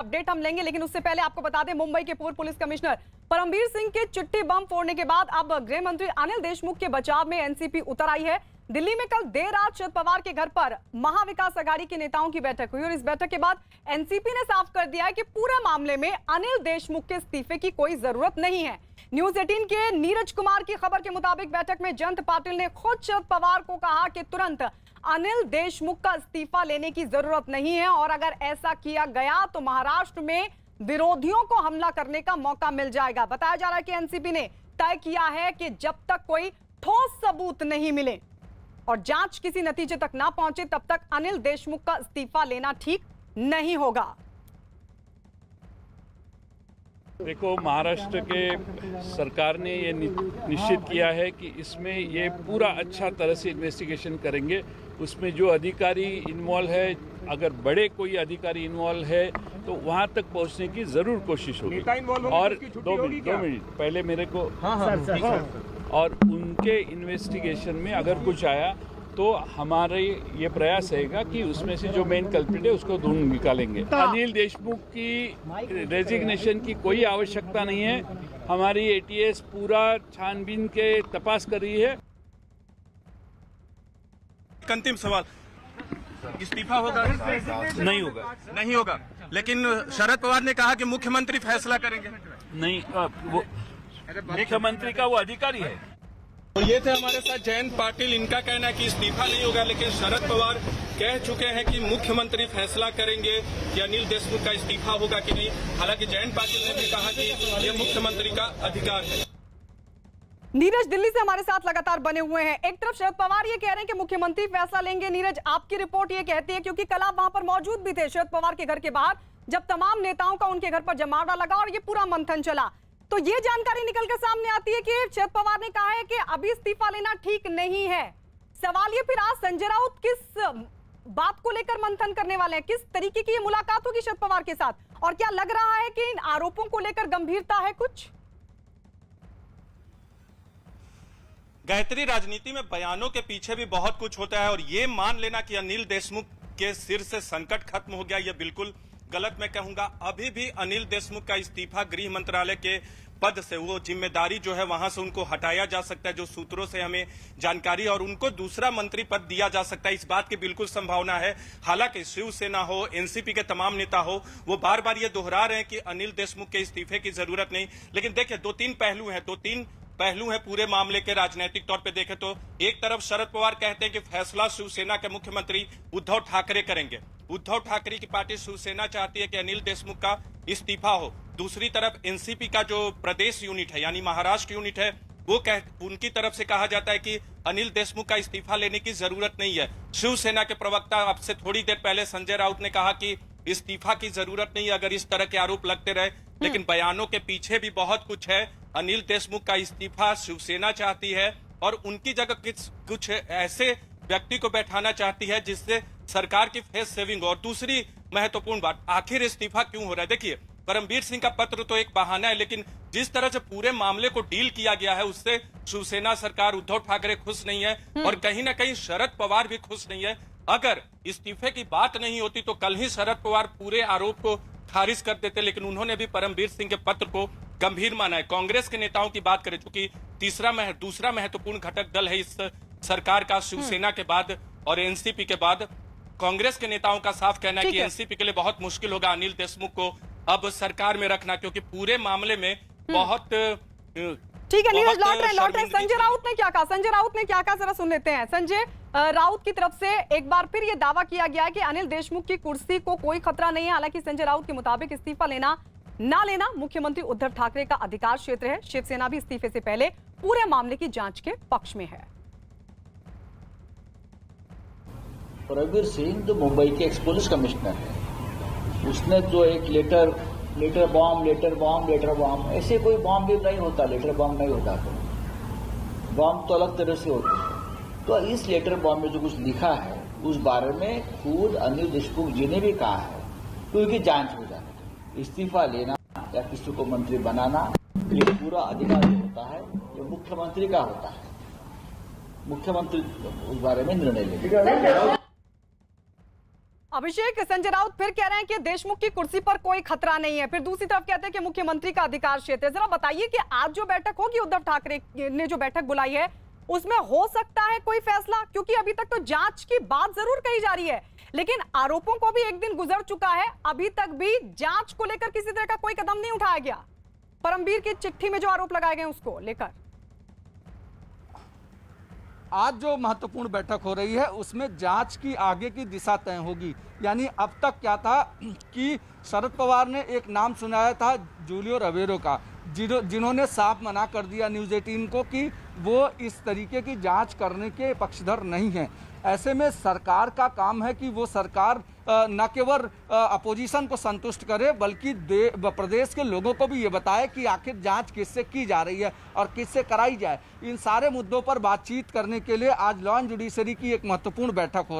Update हम लेंगे, लेकिन उससे पहले आपको बता दें मुंबई के पूर्व पुलिस कमिश्नर परमबीर सिंह के चिट्ठी बम फोड़ने के बाद अब गृह मंत्री अनिल देशमुख के बचाव में एनसीपी उतर आई है। दिल्ली में कल देर रात शरद पवार के घर पर महाविकास अघाड़ी के नेताओं की बैठक हुई और इस बैठक के बाद एनसीपी ने साफ कर दिया है कि पूरे मामले में अनिल देशमुख के इस्तीफे की कोई जरूरत नहीं है। न्यूज 18 के नीरज कुमार की खबर के मुताबिक बैठक में जयंत पाटिल ने खुद शरद पवार को कहा कि तुरंत अनिल देशमुख का इस्तीफा लेने की जरूरत नहीं है और अगर ऐसा किया गया तो महाराष्ट्र में विरोधियों को हमला करने का मौका मिल जाएगा। बताया जा रहा है कि एनसीपी ने तय किया है कि जब तक कोई ठोस सबूत नहीं मिले और जांच किसी नतीजे तक ना पहुंचे तब तक अनिल देशमुख का इस्तीफा लेना ठीक नहीं होगा। देखो, महाराष्ट्र के सरकार ने ये निश्चित किया है कि इसमें ये पूरा अच्छा तरह से इन्वेस्टिगेशन करेंगे। उसमें जो अधिकारी इन्वॉल्व है, अगर बड़े कोई अधिकारी इन्वॉल्व है तो वहां तक पहुंचने की जरूर कोशिश होगी। और 2 मिनट पहले मेरे को और उनके इन्वेस्टिगेशन में अगर कुछ आया तो हमारे ये प्रयास रहेगा कि उसमें से जो मेन कल्प्रिट है उसको ढूंढ निकालेंगे। अनिल देशमुख की रेजिग्नेशन की कोई आवश्यकता नहीं है। हमारी एटीएस पूरा छानबीन के तपास कर रही है। अंतिम सवाल, इस्तीफा होगा? नहीं होगा। नहीं होगा, लेकिन शरद पवार ने कहा कि मुख्यमंत्री फैसला करेंगे। नहीं, वो मुख्यमंत्री का वो अधिकारी है। तो ये थे हमारे साथ जयंत पाटिल। इनका कहना है कि इस्तीफा नहीं होगा, लेकिन शरद पवार कह चुके हैं कि मुख्यमंत्री फैसला करेंगे कि अनिल देशमुख का इस्तीफा होगा कि नहीं। हालांकि जयंत पाटिल ने भी कहा कि ये मुख्यमंत्री का अधिकार है। नीरज दिल्ली से हमारे साथ लगातार बने हुए हैं। एक तरफ शरद पवार ये कह रहे हैं कि मुख्यमंत्री फैसला लेंगे। नीरज, आपकी रिपोर्ट ये कहती है, क्योंकि कल आप वहां पर मौजूद भी थे शरद पवार के घर के बाहर, जब तमाम नेताओं का उनके घर पर जमावड़ा लगा और ये पूरा मंथन चला, तो ये जानकारी निकलकर सामने आती है कि शरद पवार ने कहा है कि अभी इस्तीफा लेना ठीक नहीं है। सवाल ये, फिर आज संजय राउत किस बात को लेकर मंथन करने वाले हैं? किस तरीके की ये मुलाकात होगी शरद पवार के साथ, और क्या लग रहा है कि इन आरोपों को लेकर गंभीरता है कुछ? गायत्री, राजनीति में बयानों के पीछे भी बहुत कुछ होता है और ये मान लेना कि अनिल देशमुख के सिर से संकट खत्म हो गया, ये बिल्कुल गलत मैं कहूंगा। अभी भी अनिल देशमुख का इस्तीफा गृह मंत्रालय के पद से, वो जिम्मेदारी जो है वहां से उनको हटाया जा सकता है, जो सूत्रों से हमें जानकारी, और उनको दूसरा मंत्री पद दिया जा सकता है। इस बात की बिल्कुल संभावना है। हालांकि शिवसेना हो, एनसीपी के तमाम नेता हो, वो बार बार ये दोहरा रहे हैं कि अनिल देशमुख के इस्तीफे की जरूरत नहीं। लेकिन देखिए, दो तीन पहलू हैं पूरे मामले के। राजनीतिक तौर पे देखें तो एक तरफ शरद पवार कहते हैं कि फैसला शिवसेना के मुख्यमंत्री उद्धव ठाकरे करेंगे। उद्धव ठाकरे की पार्टी शिवसेना चाहती है कि अनिल देशमुख का इस्तीफा हो। दूसरी तरफ एनसीपी का जो प्रदेश यूनिट है, यानी महाराष्ट्र यूनिट है, वो उनकी तरफ से कहा जाता है कि अनिल देशमुख का इस्तीफा लेने की जरूरत नहीं है। शिवसेना के प्रवक्ता अब से थोड़ी देर पहले संजय राउत ने कहा कि इस्तीफा की जरूरत नहीं है अगर इस तरह के आरोप लगते रहे। लेकिन बयानों के पीछे भी बहुत कुछ है। अनिल देशमुख का इस्तीफा शिवसेना चाहती है और उनकी जगह कुछ ऐसे व्यक्ति को बैठाना चाहती है जिससे सरकार की फेस सेविंग। और दूसरी महत्वपूर्ण बात, आखिर इस्तीफा क्यों हो रहा है? देखिए, परमबीर सिंह का पत्र तो एक बहाना है, लेकिन जिस तरह से पूरे मामले को डील किया गया है उससे शिवसेना सरकार, उद्धव ठाकरे खुश नहीं है और कहीं ना कहीं शरद पवार भी खुश नहीं है। अगर इस्तीफे की बात नहीं होती तो कल ही शरद पवार पूरे आरोप को खारिज कर देते, लेकिन उन्होंने भी परमबीर सिंह के पत्र को गंभीर माना है। कांग्रेस के नेताओं की बात करें, जो कि दूसरा महत्वपूर्ण घटक दल है इस सरकार का, शिवसेना के बाद और एनसीपी के बाद, कांग्रेस के नेताओं का साफ कहना है कि एनसीपी के लिए बहुत मुश्किल होगा अनिल देशमुख को अब सरकार में रखना, क्योंकि पूरे मामले में बहुत ठीक है। नीरज, लौट रहे संजय राउत ने क्या कहा? संजय राउत ने क्या कहा, जरा सुन लेते हैं। संजय राउत की तरफ से एक बार फिर यह दावा किया गया है कि अनिल देशमुख की कुर्सी को कोई खतरा नहीं है। हालांकि संजय राउत के मुताबिक इस्तीफा लेना ना लेना मुख्यमंत्री उद्धव ठाकरे का अधिकार क्षेत्र है। शिवसेना भी इस्तीफे से पहले पूरे मामले की जांच के पक्ष में है। परमबीर सिंह जो मुंबई के एक्स पुलिस कमिश्नर है, उसने जो एक लेटर बॉम्ब, ऐसे कोई बॉम्ब भी नहीं होता, लेटर बॉम्ब नहीं होता। तो बॉम्ब तो अलग तरह से होते हैं। तो इस लेटर बॉम्ब में जो कुछ लिखा है उस बारे में खुद अनिल देशमुख जी ने भी कहा है कि उनकी जांच हो जाए। इस्तीफा लेना या किसी को मंत्री बनाना, ये पूरा अधिकार होता है, ये मुख्यमंत्री का होता है। मुख्यमंत्री उस बारे में निर्णय लेंगे। अभिषेक, संजय राउत फिर कह रहे हैं कि देशमुख की कुर्सी पर कोई खतरा नहीं है, फिर दूसरी तरफ कहते हैं कि मुख्यमंत्री का अधिकार क्षेत्र है। जरा बताइए कि आज जो बैठक होगी, उद्धव ठाकरे ने जो बैठक बुलाई है, उसमें हो सकता है कोई फैसला? क्योंकि अभी तक तो जांच की बात जरूर कही जा रही है, लेकिन आरोपों को भी एक दिन गुजर चुका है, अभी तक भी जांच को लेकर किसी तरह का कोई कदम नहीं उठाया गया। परमबीर की चिट्ठी में जो आरोप लगाए गए उसको लेकर आज जो महत्वपूर्ण बैठक हो रही है उसमें जांच की आगे की दिशा तय होगी। यानी अब तक क्या था कि शरद पवार ने एक नाम सुनाया था जूलियो रवेरो का, जिन्होंने साफ मना कर दिया न्यूज़ 18 को कि वो इस तरीके की जांच करने के पक्षधर नहीं हैं। ऐसे में सरकार का काम है कि वो सरकार न केवल अपोजिशन को संतुष्ट करे बल्कि प्रदेश के लोगों को भी ये बताए कि आखिर जांच किससे की जा रही है और किससे कराई जाए। इन सारे मुद्दों पर बातचीत करने के लिए आज लॉ एंड जुडिशरी की एक महत्वपूर्ण बैठक हो